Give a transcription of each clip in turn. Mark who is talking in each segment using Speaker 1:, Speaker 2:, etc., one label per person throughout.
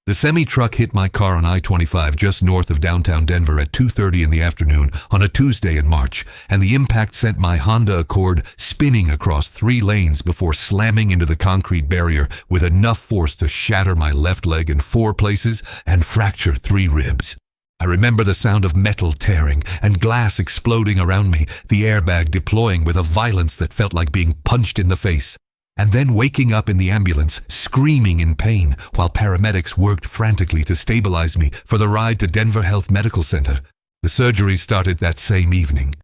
Speaker 1: The semi-truck hit my car on I-25 just north of downtown Denver at 2:30 in the afternoon on a Tuesday in March, and the impact sent my Honda Accord spinning across 3 lanes before slamming into the concrete barrier with enough force to shatter my left leg in 4 places and fracture 3 ribs. I remember the sound of metal tearing and glass exploding around me, the airbag deploying with a violence that felt like being punched in the face. And then waking up in the ambulance, screaming in pain, while paramedics worked frantically to stabilize me for the ride to Denver Health Medical Center. The surgery started that same evening.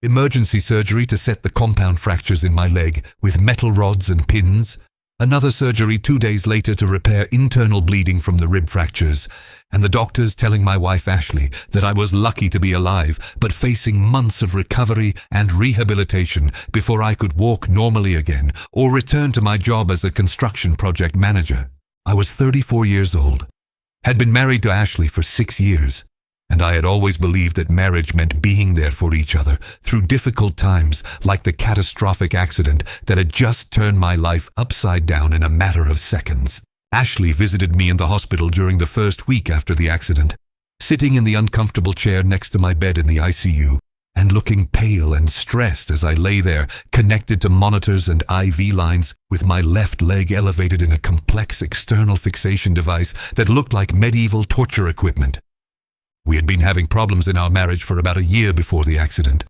Speaker 1: Emergency surgery to set the compound fractures in my leg with metal rods and pins. Another surgery 2 days later to repair internal bleeding from the rib fractures. And the doctors telling my wife Ashley that I was lucky to be alive, but facing months of recovery and rehabilitation before I could walk normally again or return to my job as a construction project manager. I was 34 years old, had been married to Ashley for 6 years, and I had always believed that marriage meant being there for each other through difficult times like the catastrophic accident that had just turned my life upside down in a matter of seconds. Ashley visited me in the hospital during the first week after the accident, sitting in the uncomfortable chair next to my bed in the ICU and looking pale and stressed as I lay there, connected to monitors and IV lines with my left leg elevated in a complex external fixation device that looked like medieval torture equipment. We had been having problems in our marriage for about a year before the accident.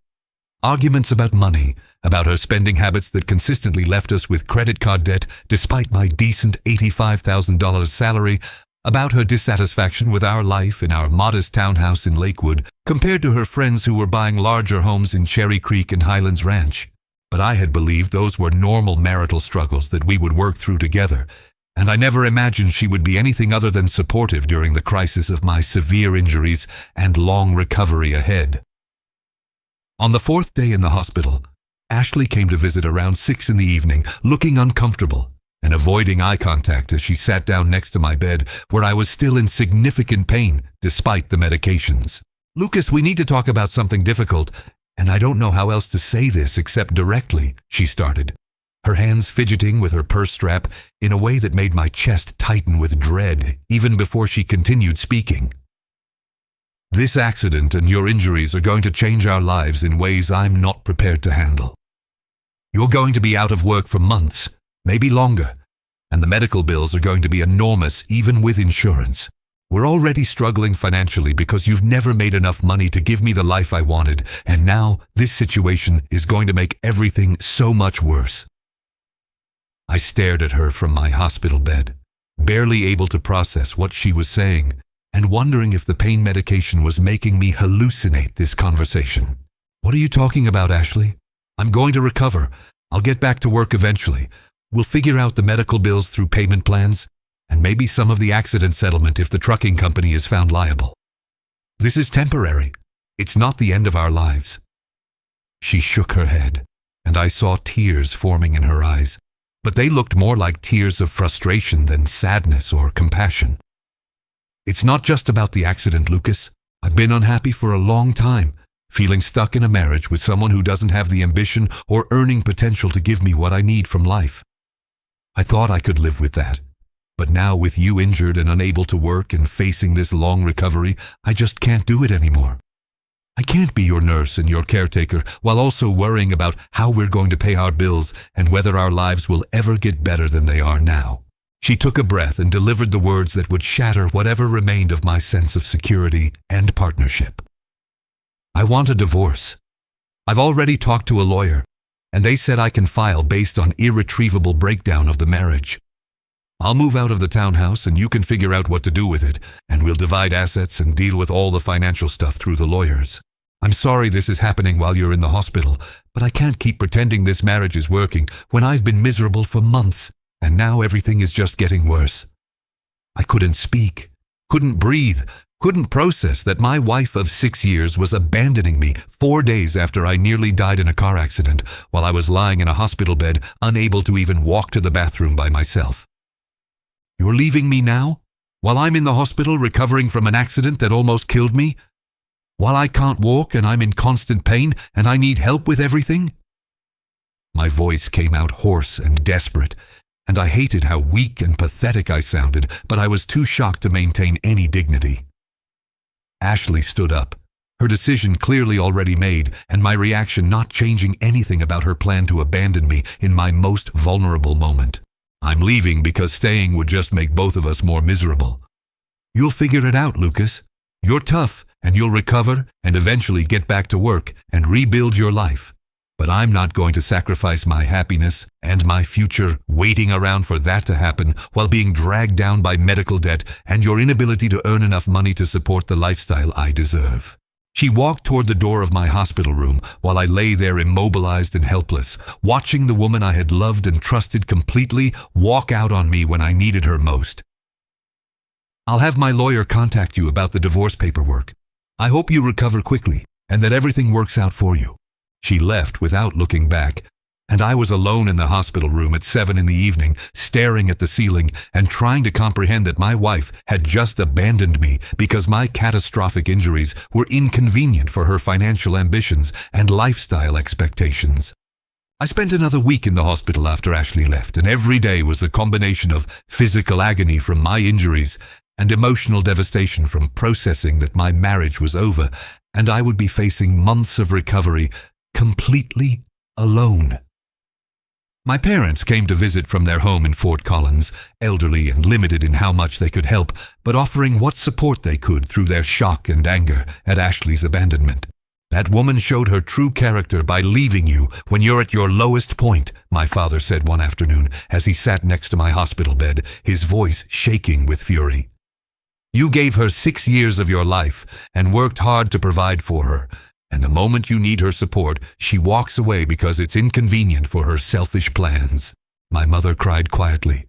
Speaker 1: Arguments about money, about her spending habits that consistently left us with credit card debt despite my decent $85,000 salary, about her dissatisfaction with our life in our modest townhouse in Lakewood compared to her friends who were buying larger homes in Cherry Creek and Highlands Ranch. But I had believed those were normal marital struggles that we would work through together, and I never imagined she would be anything other than supportive during the crisis of my severe injuries and long recovery ahead. On the 4th day in the hospital, Ashley came to visit around 6 in the evening, looking uncomfortable and avoiding eye contact as she sat down next to my bed where I was still in significant pain despite the medications. "Lucas, we need to talk about something difficult, and I don't know how else to say this except directly," she started, her hands fidgeting with her purse strap in a way that made my chest tighten with dread even before she continued speaking. "This accident and your injuries are going to change our lives in ways I'm not prepared to handle. You're going to be out of work for months, maybe longer, and the medical bills are going to be enormous even with insurance. We're already struggling financially because you've never made enough money to give me the life I wanted, and now this situation is going to make everything so much worse." I stared at her from my hospital bed, barely able to process what she was saying, and wondering if the pain medication was making me hallucinate this conversation. "What are you talking about, Ashley? I'm going to recover. I'll get back to work eventually. We'll figure out the medical bills through payment plans, and maybe some of the accident settlement if the trucking company is found liable. This is temporary. It's not the end of our lives." She shook her head, and I saw tears forming in her eyes, but they looked more like tears of frustration than sadness or compassion. "It's not just about the accident, Lucas. I've been unhappy for a long time, feeling stuck in a marriage with someone who doesn't have the ambition or earning potential to give me what I need from life. I thought I could live with that, but now with you injured and unable to work and facing this long recovery, I just can't do it anymore. I can't be your nurse and your caretaker while also worrying about how we're going to pay our bills and whether our lives will ever get better than they are now." She took a breath and delivered the words that would shatter whatever remained of my sense of security and partnership. "I want a divorce. I've already talked to a lawyer, and they said I can file based on irretrievable breakdown of the marriage. I'll move out of the townhouse and you can figure out what to do with it, and we'll divide assets and deal with all the financial stuff through the lawyers. I'm sorry this is happening while you're in the hospital, but I can't keep pretending this marriage is working when I've been miserable for months, and now everything is just getting worse." I couldn't speak, couldn't breathe, couldn't process that my wife of 6 years was abandoning me 4 days after I nearly died in a car accident while I was lying in a hospital bed, unable to even walk to the bathroom by myself. "You're leaving me now? While I'm in the hospital recovering from an accident that almost killed me? While I can't walk and I'm in constant pain and I need help with everything?" My voice came out hoarse and desperate, and I hated how weak and pathetic I sounded, but I was too shocked to maintain any dignity. Ashley stood up, her decision clearly already made, and my reaction not changing anything about her plan to abandon me in my most vulnerable moment. "I'm leaving because staying would just make both of us more miserable." "You'll figure it out, Lucas. You're tough, and you'll recover and eventually get back to work and rebuild your life. But I'm not going to sacrifice my happiness and my future waiting around for that to happen while being dragged down by medical debt and your inability to earn enough money to support the lifestyle I deserve." She walked toward the door of my hospital room while I lay there immobilized and helpless, watching the woman I had loved and trusted completely walk out on me when I needed her most. "I'll have my lawyer contact you about the divorce paperwork. I hope you recover quickly and that everything works out for you." She left without looking back, and I was alone in the hospital room at 7 in the evening, staring at the ceiling and trying to comprehend that my wife had just abandoned me because my catastrophic injuries were inconvenient for her financial ambitions and lifestyle expectations. I spent another week in the hospital after Ashley left, and every day was a combination of physical agony from my injuries and emotional devastation from processing that my marriage was over and I would be facing months of recovery completely alone. My parents came to visit from their home in Fort Collins, elderly and limited in how much they could help, but offering what support they could through their shock and anger at Ashley's abandonment. "That woman showed her true character by leaving you when you're at your lowest point," my father said one afternoon as he sat next to my hospital bed, his voice shaking with fury. "You gave her 6 years of your life and worked hard to provide for her. And the moment you need her support, she walks away because it's inconvenient for her selfish plans." My mother cried quietly,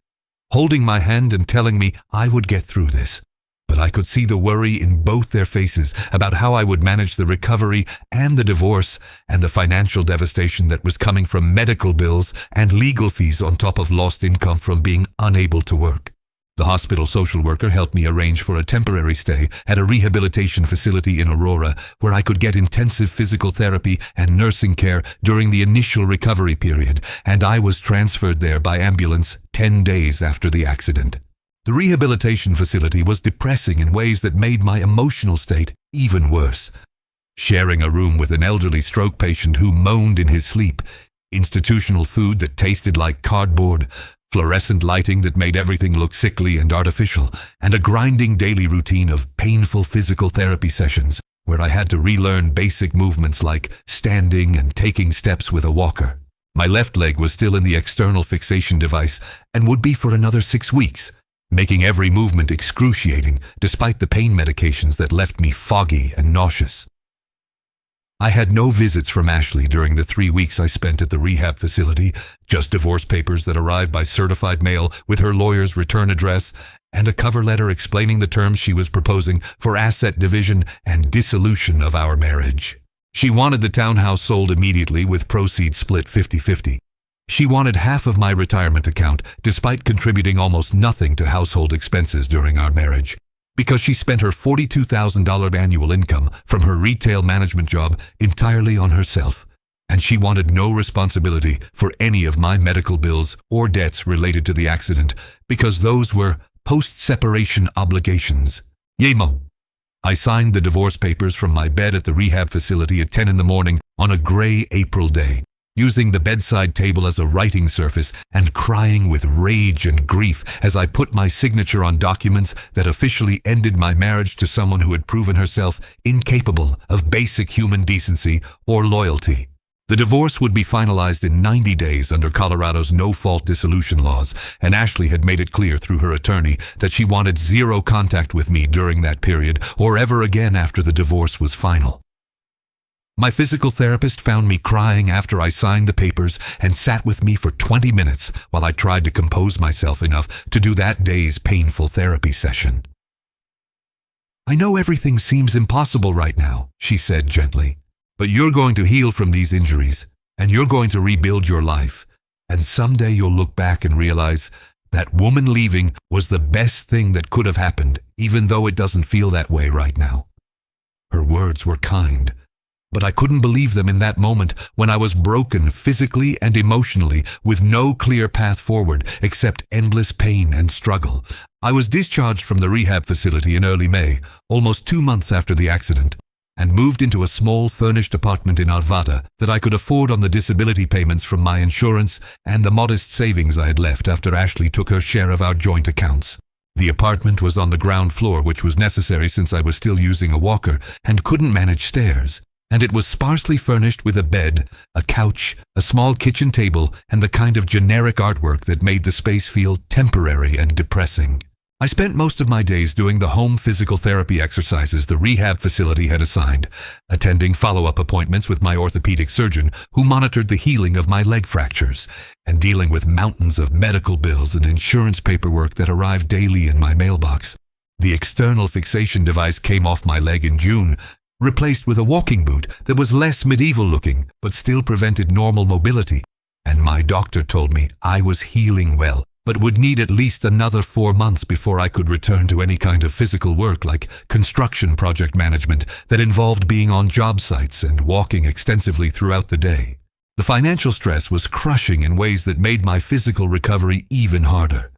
Speaker 1: holding my hand and telling me I would get through this. But I could see the worry in both their faces about how I would manage the recovery and the divorce and the financial devastation that was coming from medical bills and legal fees on top of lost income from being unable to work. The hospital social worker helped me arrange for a temporary stay at a rehabilitation facility in Aurora where I could get intensive physical therapy and nursing care during the initial recovery period, and I was transferred there by ambulance 10 days after the accident. The rehabilitation facility was depressing in ways that made my emotional state even worse. Sharing a room with an elderly stroke patient who moaned in his sleep, institutional food that tasted like cardboard, fluorescent lighting that made everything look sickly and artificial, and a grinding daily routine of painful physical therapy sessions where I had to relearn basic movements like standing and taking steps with a walker. My left leg was still in the external fixation device and would be for another 6 weeks, making every movement excruciating despite the pain medications that left me foggy and nauseous. I had no visits from Ashley during the 3 weeks I spent at the rehab facility, just divorce papers that arrived by certified mail with her lawyer's return address and a cover letter explaining the terms she was proposing for asset division and dissolution of our marriage. She wanted the townhouse sold immediately with proceeds split 50-50. She wanted half of my retirement account despite contributing almost nothing to household expenses during our marriage, because she spent her $42,000 annual income from her retail management job entirely on herself, and she wanted no responsibility for any of my medical bills or debts related to the accident because those were post-separation obligations. Yemo. I signed the divorce papers from my bed at the rehab facility at 10 in the morning on a gray April day, using the bedside table as a writing surface and crying with rage and grief as I put my signature on documents that officially ended my marriage to someone who had proven herself incapable of basic human decency or loyalty. The divorce would be finalized in 90 days under Colorado's no-fault dissolution laws, and Ashley had made it clear through her attorney that she wanted zero contact with me during that period or ever again after the divorce was final. My physical therapist found me crying after I signed the papers and sat with me for 20 minutes while I tried to compose myself enough to do that day's painful therapy session. "I know everything seems impossible right now," she said gently, "but you're going to heal from these injuries, and you're going to rebuild your life, and someday you'll look back and realize that woman leaving was the best thing that could have happened, even though it doesn't feel that way right now." Her words were kind, But I couldn't believe them in that moment when I was broken physically and emotionally with no clear path forward except endless pain and struggle. I was discharged from the rehab facility in early May, almost 2 months after the accident, and moved into a small furnished apartment in Arvada that I could afford on the disability payments from my insurance and the modest savings I had left after Ashley took her share of our joint accounts. The apartment was on the ground floor, which was necessary since I was still using a walker and couldn't manage stairs. And it was sparsely furnished with a bed, a couch, a small kitchen table, and the kind of generic artwork that made the space feel temporary and depressing. I spent most of my days doing the home physical therapy exercises the rehab facility had assigned, attending follow-up appointments with my orthopedic surgeon who monitored the healing of my leg fractures, and dealing with mountains of medical bills and insurance paperwork that arrived daily in my mailbox. The external fixation device came off my leg in June, replaced with a walking boot that was less medieval looking but still prevented normal mobility, and my doctor told me I was healing well, but would need at least another 4 months before I could return to any kind of physical work like construction project management that involved being on job sites and walking extensively throughout the day. The financial stress was crushing in ways that made my physical recovery even harder.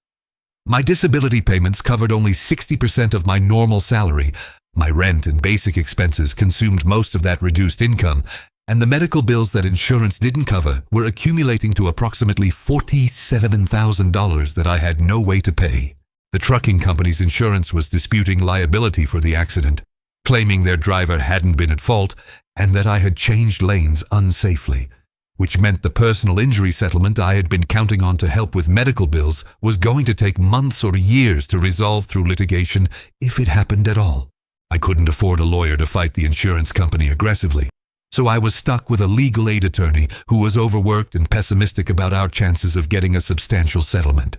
Speaker 1: My disability payments covered only 60% of my normal salary. My rent and basic expenses consumed most of that reduced income, and the medical bills that insurance didn't cover were accumulating to approximately $47,000 that I had no way to pay. The trucking company's insurance was disputing liability for the accident, claiming their driver hadn't been at fault and that I had changed lanes unsafely, which meant the personal injury settlement I had been counting on to help with medical bills was going to take months or years to resolve through litigation if it happened at all. I couldn't afford a lawyer to fight the insurance company aggressively, so I was stuck with a legal aid attorney who was overworked and pessimistic about our chances of getting a substantial settlement.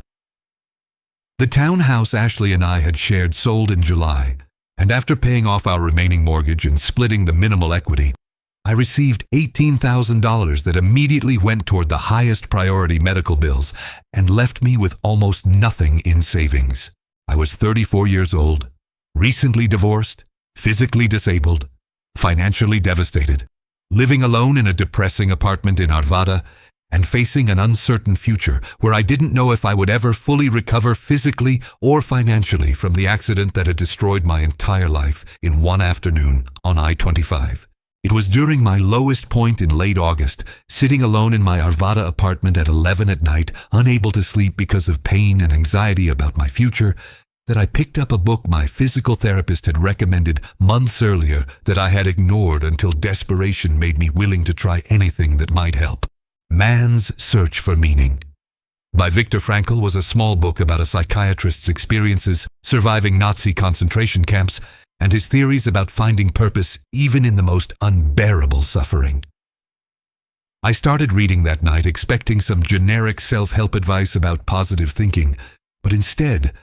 Speaker 1: The townhouse Ashley and I had shared sold in July, and after paying off our remaining mortgage and splitting the minimal equity, I received $18,000 that immediately went toward the highest priority medical bills and left me with almost nothing in savings. I was 34 years old, recently divorced, physically disabled, financially devastated, living alone in a depressing apartment in Arvada, and facing an uncertain future where I didn't know if I would ever fully recover physically or financially from the accident that had destroyed my entire life in one afternoon on I-25. It was during my lowest point in late August, sitting alone in my Arvada apartment at 11 at night, unable to sleep because of pain and anxiety about my future, that I picked up a book my physical therapist had recommended months earlier that I had ignored until desperation made me willing to try anything that might help. Man's Search for Meaning by Viktor Frankl was a small book about a psychiatrist's experiences surviving Nazi concentration camps and his theories about finding purpose even in the most unbearable suffering. I started reading that night expecting some generic self-help advice about positive thinking, but instead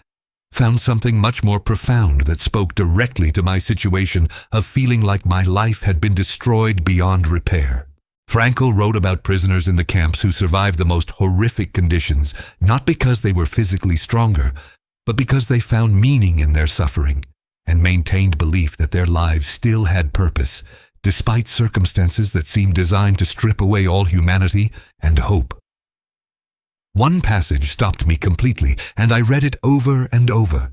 Speaker 1: found something much more profound that spoke directly to my situation of feeling like my life had been destroyed beyond repair. Frankl wrote about prisoners in the camps who survived the most horrific conditions, not because they were physically stronger, but because they found meaning in their suffering and maintained belief that their lives still had purpose, despite circumstances that seemed designed to strip away all humanity and hope. One passage stopped me completely, and I read it over and over.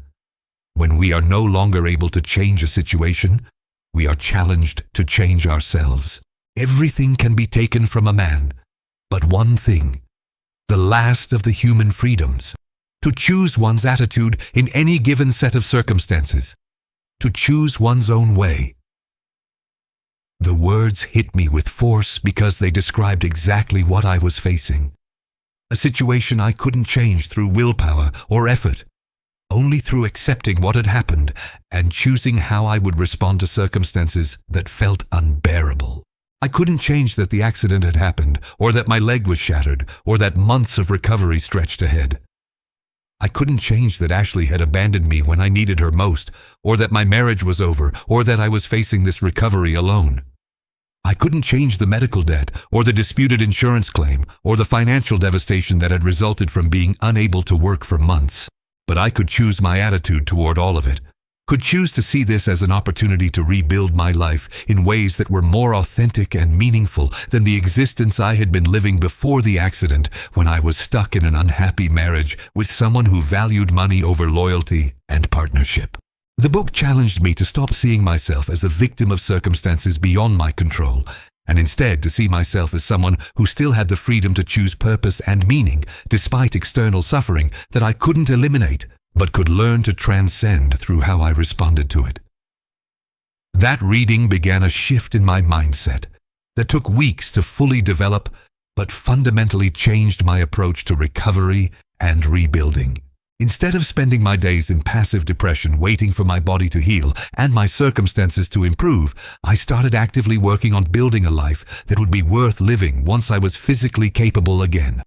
Speaker 1: When we are no longer able to change a situation, we are challenged to change ourselves. Everything can be taken from a man, but one thing, the last of the human freedoms, to choose one's attitude in any given set of circumstances, to choose one's own way. The words hit me with force because they described exactly what I was facing. A situation I couldn't change through willpower or effort, only through accepting what had happened and choosing how I would respond to circumstances that felt unbearable. I couldn't change that the accident had happened, or that my leg was shattered, or that months of recovery stretched ahead. I couldn't change that Ashley had abandoned me when I needed her most, or that my marriage was over, or that I was facing this recovery alone. I couldn't change the medical debt, or the disputed insurance claim, or the financial devastation that had resulted from being unable to work for months. But I could choose my attitude toward all of it, could choose to see this as an opportunity to rebuild my life in ways that were more authentic and meaningful than the existence I had been living before the accident, when I was stuck in an unhappy marriage with someone who valued money over loyalty and partnership. The book challenged me to stop seeing myself as a victim of circumstances beyond my control, and instead to see myself as someone who still had the freedom to choose purpose and meaning despite external suffering that I couldn't eliminate, but could learn to transcend through how I responded to it. That reading began a shift in my mindset that took weeks to fully develop, but fundamentally changed my approach to recovery and rebuilding. Instead of spending my days in passive depression waiting for my body to heal and my circumstances to improve, I started actively working on building a life that would be worth living once I was physically capable again.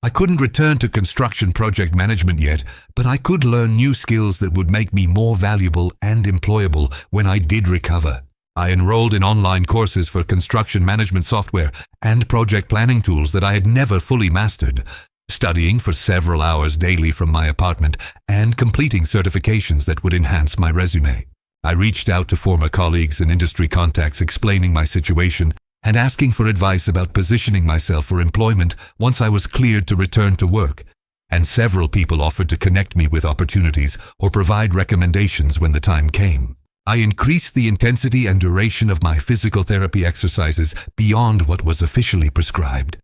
Speaker 1: I couldn't return to construction project management yet, but I could learn new skills that would make me more valuable and employable when I did recover. I enrolled in online courses for construction management software and project planning tools that I had never fully mastered, studying for several hours daily from my apartment and completing certifications that would enhance my resume. I reached out to former colleagues and industry contacts explaining my situation and asking for advice about positioning myself for employment once I was cleared to return to work, and several people offered to connect me with opportunities or provide recommendations when the time came. I increased the intensity and duration of my physical therapy exercises beyond what was officially prescribed,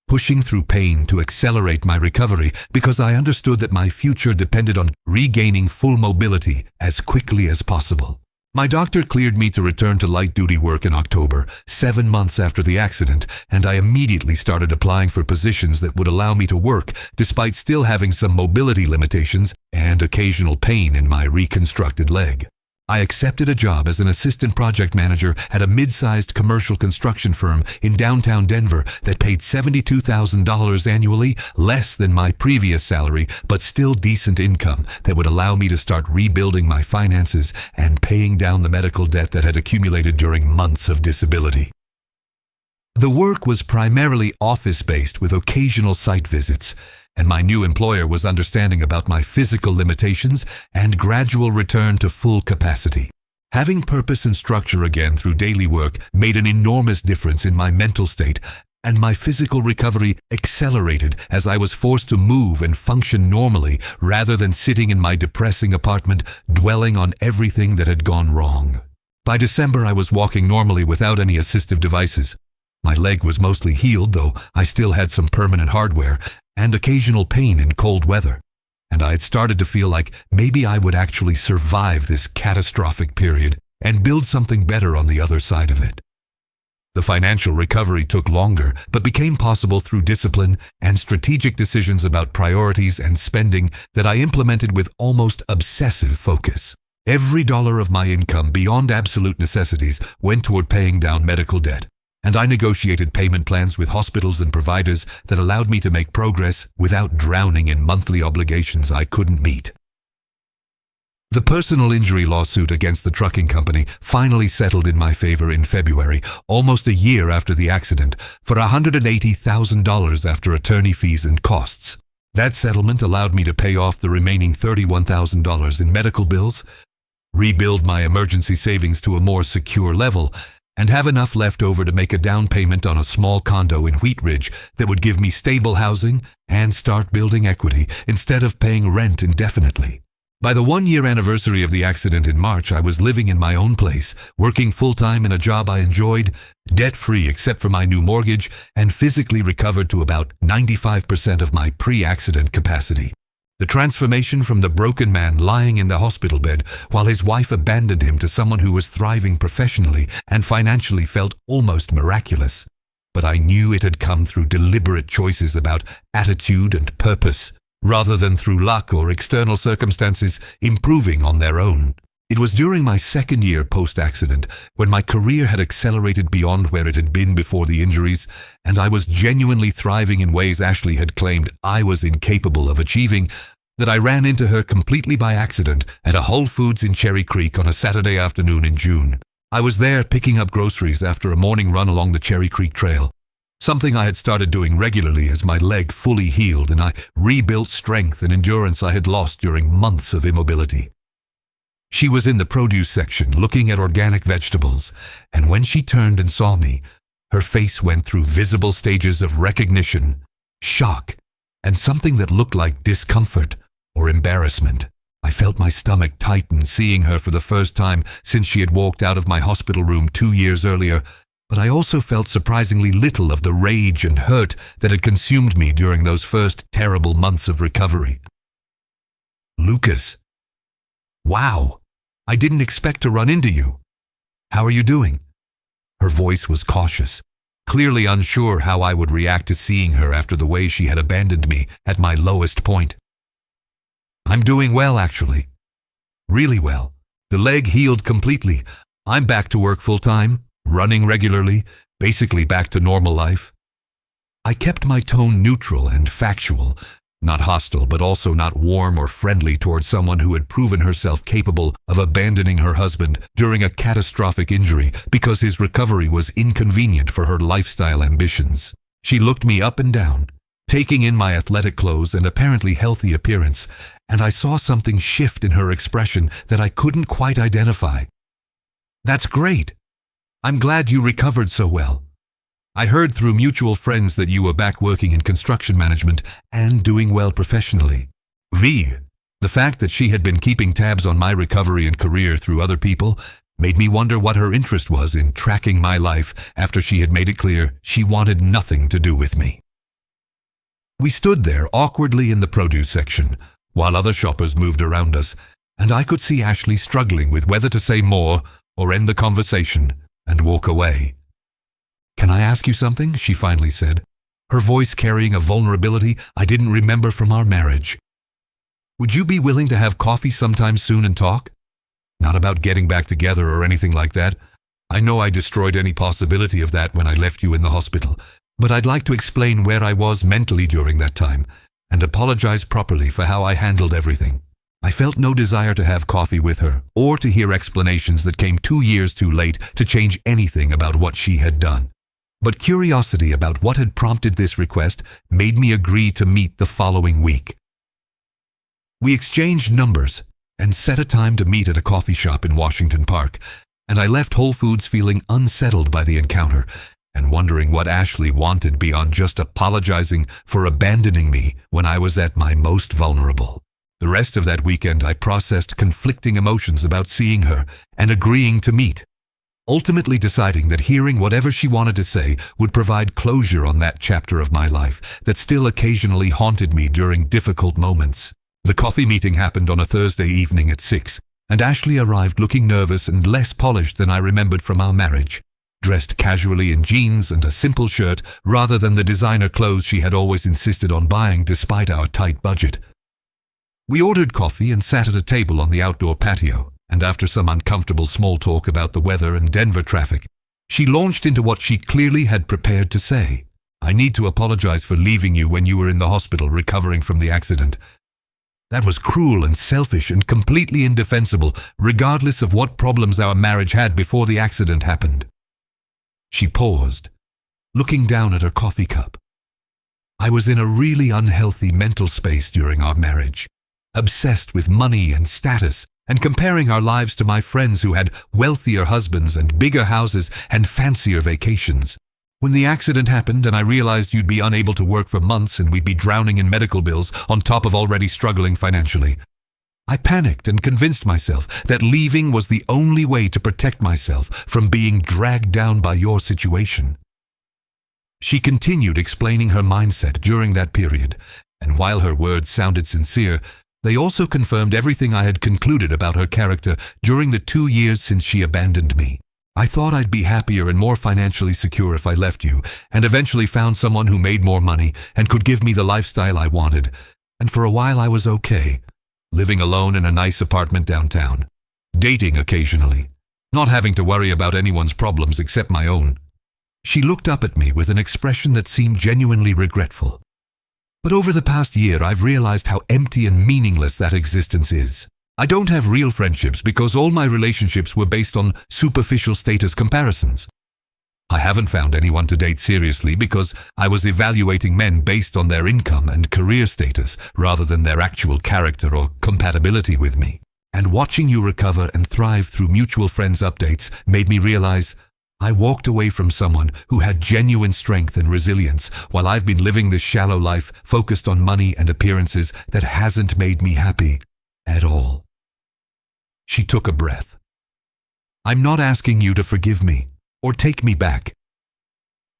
Speaker 1: pushing through pain to accelerate my recovery because I understood that my future depended on regaining full mobility as quickly as possible. My doctor cleared me to return to light-duty work in October, 7 months after the accident, and I immediately started applying for positions that would allow me to work despite still having some mobility limitations and occasional pain in my reconstructed leg. I accepted a job as an assistant project manager at a mid-sized commercial construction firm in downtown Denver that paid $72,000 annually, less than my previous salary, but still decent income that would allow me to start rebuilding my finances and paying down the medical debt that had accumulated during months of disability. The work was primarily office-based with occasional site visits, and my new employer was understanding about my physical limitations and gradual return to full capacity. Having purpose and structure again through daily work made an enormous difference in my mental state, and my physical recovery accelerated as I was forced to move and function normally rather than sitting in my depressing apartment dwelling on everything that had gone wrong. By December, I was walking normally without any assistive devices. My leg was mostly healed, though I still had some permanent hardware and occasional pain in cold weather, and I had started to feel like maybe I would actually survive this catastrophic period and build something better on the other side of it. The financial recovery took longer, but became possible through discipline and strategic decisions about priorities and spending that I implemented with almost obsessive focus. Every dollar of my income beyond absolute necessities went toward paying down medical debt, and I negotiated payment plans with hospitals and providers that allowed me to make progress without drowning in monthly obligations I couldn't meet. The personal injury lawsuit against the trucking company finally settled in my favor in February, almost a year after the accident, for $180,000 after attorney fees and costs. That settlement allowed me to pay off the remaining $31,000 in medical bills, rebuild my emergency savings to a more secure level, and have enough left over to make a down payment on a small condo in Wheat Ridge that would give me stable housing and start building equity instead of paying rent indefinitely. By the 1-year anniversary of the accident in March, I was living in my own place, working full-time in a job I enjoyed, debt-free except for my new mortgage, and physically recovered to about 95% of my pre-accident capacity. The transformation from the broken man lying in the hospital bed while his wife abandoned him to someone who was thriving professionally and financially felt almost miraculous. But I knew it had come through deliberate choices about attitude and purpose, rather than through luck or external circumstances improving on their own. It was during my second year post-accident, when my career had accelerated beyond where it had been before the injuries, and I was genuinely thriving in ways Ashley had claimed I was incapable of achieving, that I ran into her completely by accident at a Whole Foods in Cherry Creek on a Saturday afternoon in June. I was there picking up groceries after a morning run along the Cherry Creek Trail, something I had started doing regularly as my leg fully healed and I rebuilt strength and endurance I had lost during months of immobility. She was in the produce section looking at organic vegetables, and when she turned and saw me, her face went through visible stages of recognition, shock, and something that looked like discomfort or embarrassment. I felt my stomach tighten seeing her for the first time since she had walked out of my hospital room 2 years earlier, but I also felt surprisingly little of the rage and hurt that had consumed me during those first terrible months of recovery. "Lucas. Wow, I didn't expect to run into you. How are you doing?" Her voice was cautious, clearly unsure how I would react to seeing her after the way she had abandoned me at my lowest point. "I'm doing well, actually. Really well. The leg healed completely. I'm back to work full-time, running regularly, basically back to normal life." I kept my tone neutral and factual, not hostile, but also not warm or friendly towards someone who had proven herself capable of abandoning her husband during a catastrophic injury because his recovery was inconvenient for her lifestyle ambitions. She looked me up and down, taking in my athletic clothes and apparently healthy appearance, and I saw something shift in her expression that I couldn't quite identify. "That's great. I'm glad you recovered so well. I heard through mutual friends that you were back working in construction management and doing well professionally." The fact that she had been keeping tabs on my recovery and career through other people made me wonder what her interest was in tracking my life after she had made it clear she wanted nothing to do with me. We stood there awkwardly in the produce section, while other shoppers moved around us, and I could see Ashley struggling with whether to say more or end the conversation and walk away. "Can I ask you something?" she finally said, her voice carrying a vulnerability I didn't remember from our marriage. "Would you be willing to have coffee sometime soon and talk? Not about getting back together or anything like that. I know I destroyed any possibility of that when I left you in the hospital, but I'd like to explain where I was mentally during that time and apologize properly for how I handled everything." I felt no desire to have coffee with her or to hear explanations that came 2 years too late to change anything about what she had done. But curiosity about what had prompted this request made me agree to meet the following week. We exchanged numbers and set a time to meet at a coffee shop in Washington Park, and I left Whole Foods feeling unsettled by the encounter and wondering what Ashley wanted beyond just apologizing for abandoning me when I was at my most vulnerable. The rest of that weekend I processed conflicting emotions about seeing her and agreeing to meet, ultimately deciding that hearing whatever she wanted to say would provide closure on that chapter of my life that still occasionally haunted me during difficult moments. The coffee meeting happened on a Thursday evening at 6, and Ashley arrived looking nervous and less polished than I remembered from our marriage, dressed casually in jeans and a simple shirt rather than the designer clothes she had always insisted on buying despite our tight budget. We ordered coffee and sat at a table on the outdoor patio, and after some uncomfortable small talk about the weather and Denver traffic, she launched into what she clearly had prepared to say. "I need to apologize for leaving you when you were in the hospital recovering from the accident. That was cruel and selfish and completely indefensible, regardless of what problems our marriage had before the accident happened." She paused, looking down at her coffee cup. "I was in a really unhealthy mental space during our marriage, obsessed with money and status, and comparing our lives to my friends who had wealthier husbands and bigger houses and fancier vacations. When the accident happened and I realized you'd be unable to work for months and we'd be drowning in medical bills on top of already struggling financially, I panicked and convinced myself that leaving was the only way to protect myself from being dragged down by your situation." She continued explaining her mindset during that period, and while her words sounded sincere, they also confirmed everything I had concluded about her character during the 2 years since she abandoned me. "I thought I'd be happier and more financially secure if I left you, and eventually found someone who made more money and could give me the lifestyle I wanted. And for a while I was okay, living alone in a nice apartment downtown, dating occasionally, not having to worry about anyone's problems except my own." She looked up at me with an expression that seemed genuinely regretful. "But over the past year, I've realized how empty and meaningless that existence is. I don't have real friendships because all my relationships were based on superficial status comparisons. I haven't found anyone to date seriously because I was evaluating men based on their income and career status rather than their actual character or compatibility with me. And watching you recover and thrive through mutual friends' updates made me realize I walked away from someone who had genuine strength and resilience, while I've been living this shallow life focused on money and appearances that hasn't made me happy at all. She took a breath. I'm not asking you to forgive me or take me back.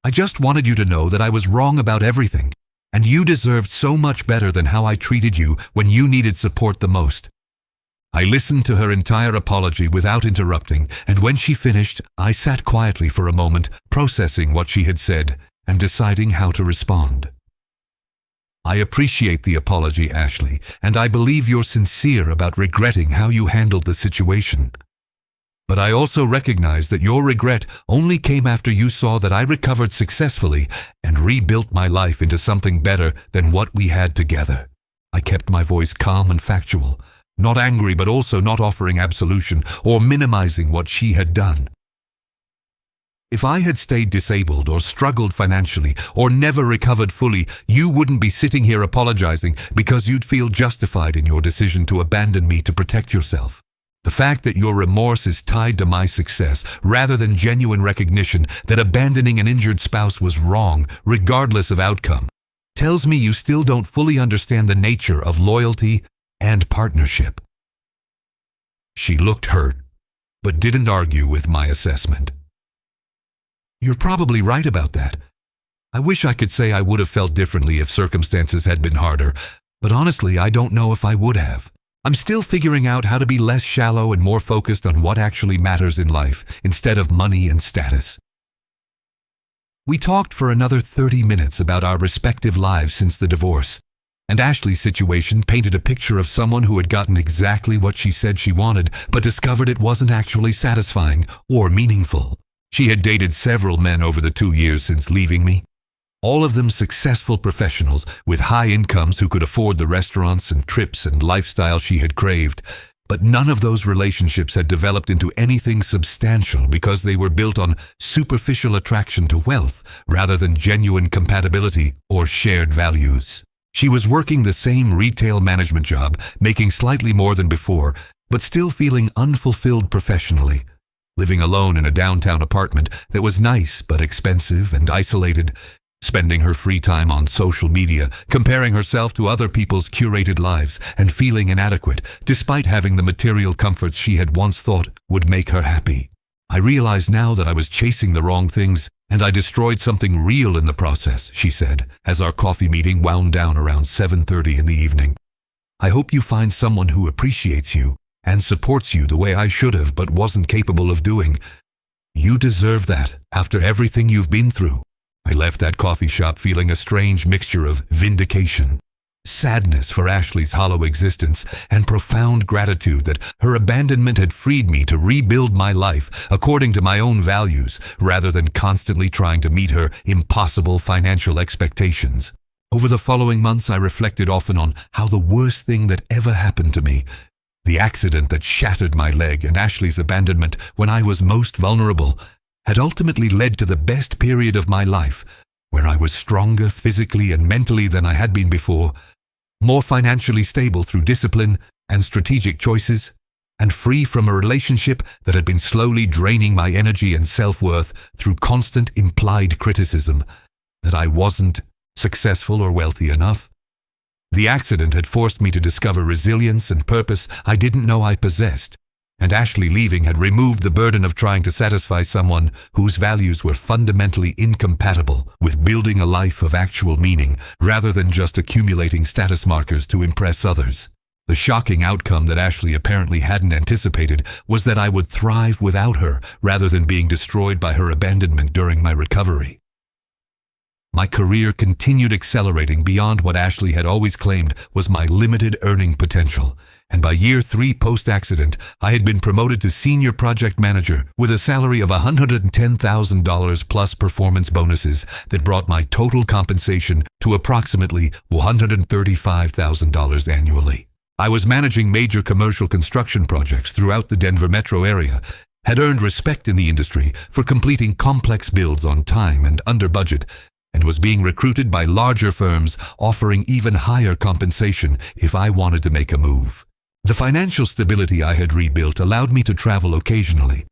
Speaker 1: I just wanted you to know that I was wrong about everything, and you deserved so much better than how I treated you when you needed support the most. I listened to her entire apology without interrupting, and when she finished, I sat quietly for a moment, processing what she had said and deciding how to respond. I appreciate the apology, Ashley, and I believe you're sincere about regretting how you handled the situation. But I also recognize that your regret only came after you saw that I recovered successfully and rebuilt my life into something better than what we had together. I kept my voice calm and factual, not angry but also not offering absolution or minimizing what she had done. If I had stayed disabled or struggled financially or never recovered fully, you wouldn't be sitting here apologizing because you'd feel justified in your decision to abandon me to protect yourself. The fact that your remorse is tied to my success rather than genuine recognition that abandoning an injured spouse was wrong, regardless of outcome, tells me you still don't fully understand the nature of loyalty and partnership. She looked hurt, but didn't argue with my assessment. You're probably right about that. I wish I could say I would have felt differently if circumstances had been harder, but honestly, I don't know if I would have. I'm still figuring out how to be less shallow and more focused on what actually matters in life, instead of money and status. We talked for another 30 minutes about our respective lives since the divorce, and Ashley's situation painted a picture of someone who had gotten exactly what she said she wanted, but discovered it wasn't actually satisfying or meaningful. She had dated several men over the 2 years since leaving me, all of them successful professionals with high incomes who could afford the restaurants and trips and lifestyle she had craved, but none of those relationships had developed into anything substantial because they were built on superficial attraction to wealth rather than genuine compatibility or shared values. She was working the same retail management job, making slightly more than before, but still feeling unfulfilled professionally. Living alone in a downtown apartment that was nice but expensive and isolated, spending her free time on social media, comparing herself to other people's curated lives, and feeling inadequate, despite having the material comforts she had once thought would make her happy. I realize now that I was chasing the wrong things, and I destroyed something real in the process, she said, as our coffee meeting wound down around 7:30 in the evening. I hope you find someone who appreciates you and supports you the way I should have but wasn't capable of doing. You deserve that after everything you've been through. I left that coffee shop feeling a strange mixture of vindication, sadness for Ashley's hollow existence, and profound gratitude that her abandonment had freed me to rebuild my life according to my own values rather than constantly trying to meet her impossible financial expectations. Over the following months, I reflected often on how the worst thing that ever happened to me, the accident that shattered my leg and Ashley's abandonment when I was most vulnerable, had ultimately led to the best period of my life, where I was stronger physically and mentally than I had been before, more financially stable through discipline and strategic choices, and free from a relationship that had been slowly draining my energy and self-worth through constant implied criticism that I wasn't successful or wealthy enough. The accident had forced me to discover resilience and purpose I didn't know I possessed, and Ashley leaving had removed the burden of trying to satisfy someone whose values were fundamentally incompatible with building a life of actual meaning rather than just accumulating status markers to impress others. The shocking outcome that Ashley apparently hadn't anticipated was that I would thrive without her rather than being destroyed by her abandonment during my recovery. My career continued accelerating beyond what Ashley had always claimed was my limited earning potential, and by year 3 post-accident, I had been promoted to senior project manager with a salary of $110,000 plus performance bonuses that brought my total compensation to approximately $135,000 annually. I was managing major commercial construction projects throughout the Denver metro area, had earned respect in the industry for completing complex builds on time and under budget, and was being recruited by larger firms offering even higher compensation if I wanted to make a move. The financial stability I had rebuilt allowed me to travel occasionally,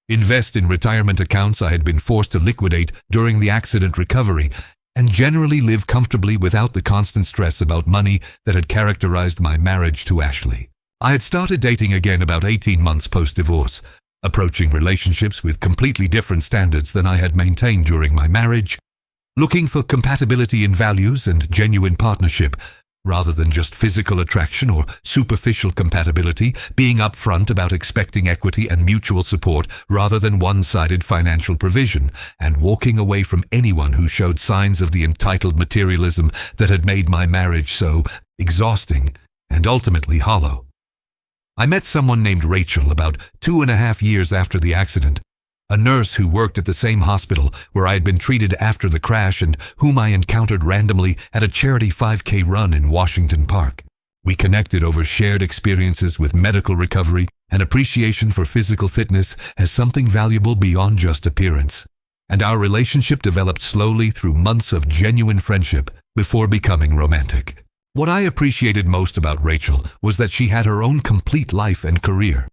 Speaker 1: invest in retirement accounts I had been forced to liquidate during the accident recovery, and generally live comfortably without the constant stress about money that had characterized my marriage to Ashley. I had started dating again about 18 months post-divorce, approaching relationships with completely different standards than I had maintained during my marriage, looking for compatibility in values and genuine partnership, rather than just physical attraction or superficial compatibility, being upfront about expecting equity and mutual support rather than one-sided financial provision, and walking away from anyone who showed signs of the entitled materialism that had made my marriage so exhausting and ultimately hollow. I met someone named Rachel about 2.5 years after the accident, a nurse who worked at the same hospital where I had been treated after the crash and whom I encountered randomly at a charity 5K run in Washington Park. We connected over shared experiences with medical recovery and appreciation for physical fitness as something valuable beyond just appearance. And our relationship developed slowly through months of genuine friendship before becoming romantic. What I appreciated most about Rachel was that she had her own complete life and career,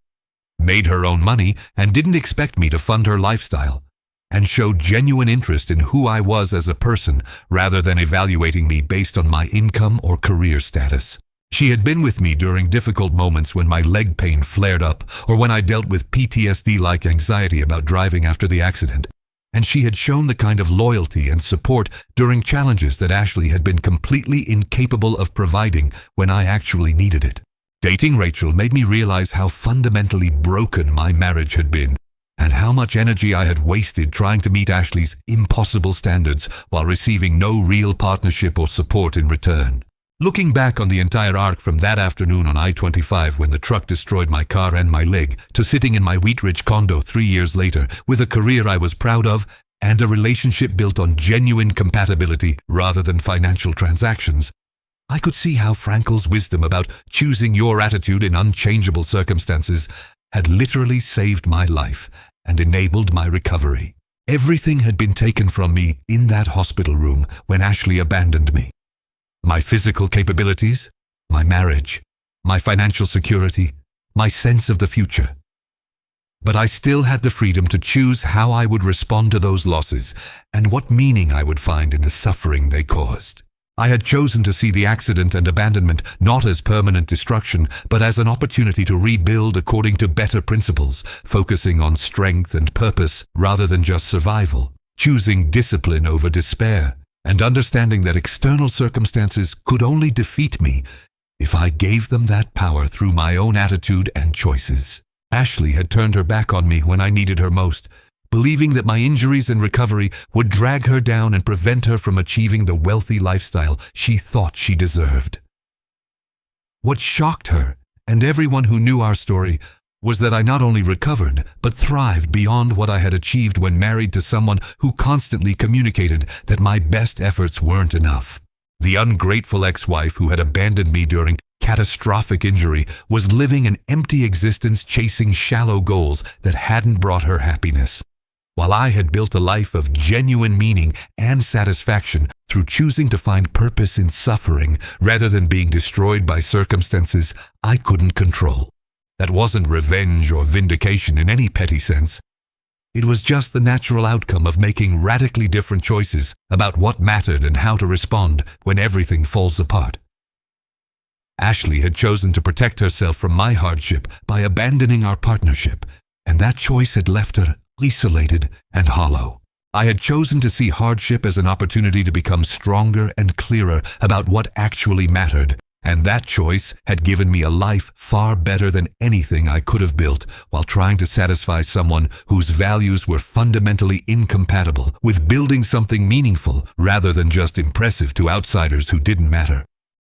Speaker 1: made her own money, and didn't expect me to fund her lifestyle, and showed genuine interest in who I was as a person rather than evaluating me based on my income or career status. She had been with me during difficult moments when my leg pain flared up or when I dealt with PTSD-like anxiety about driving after the accident, and she had shown the kind of loyalty and support during challenges that Ashley had been completely incapable of providing when I actually needed it. Dating Rachel made me realize how fundamentally broken my marriage had been and how much energy I had wasted trying to meet Ashley's impossible standards while receiving no real partnership or support in return. Looking back on the entire arc from that afternoon on I-25 when the truck destroyed my car and my leg to sitting in my Wheat Ridge condo 3 years later with a career I was proud of and a relationship built on genuine compatibility rather than financial transactions, I could see how Frankl's wisdom about choosing your attitude in unchangeable circumstances had literally saved my life and enabled my recovery. Everything had been taken from me in that hospital room when Ashley abandoned me. My physical capabilities, my marriage, my financial security, my sense of the future. But I still had the freedom to choose how I would respond to those losses and what meaning I would find in the suffering they caused. I had chosen to see the accident and abandonment not as permanent destruction, but as an opportunity to rebuild according to better principles, focusing on strength and purpose rather than just survival, choosing discipline over despair, and understanding that external circumstances could only defeat me if I gave them that power through my own attitude and choices. Ashley had turned her back on me when I needed her most, believing that my injuries and recovery would drag her down and prevent her from achieving the wealthy lifestyle she thought she deserved. What shocked her, and everyone who knew our story, was that I not only recovered, but thrived beyond what I had achieved when married to someone who constantly communicated that my best efforts weren't enough. The ungrateful ex-wife who had abandoned me during catastrophic injury was living an empty existence chasing shallow goals that hadn't brought her happiness, while I had built a life of genuine meaning and satisfaction through choosing to find purpose in suffering rather than being destroyed by circumstances I couldn't control. That wasn't revenge or vindication in any petty sense. It was just the natural outcome of making radically different choices about what mattered and how to respond when everything falls apart. Ashley had chosen to protect herself from my hardship by abandoning our partnership, and that choice had left her isolated and hollow. I had chosen to see hardship as an opportunity to become stronger and clearer about what actually mattered, and that choice had given me a life far better than anything I could have built while trying to satisfy someone whose values were fundamentally incompatible with building something meaningful rather than just impressive to outsiders who didn't matter.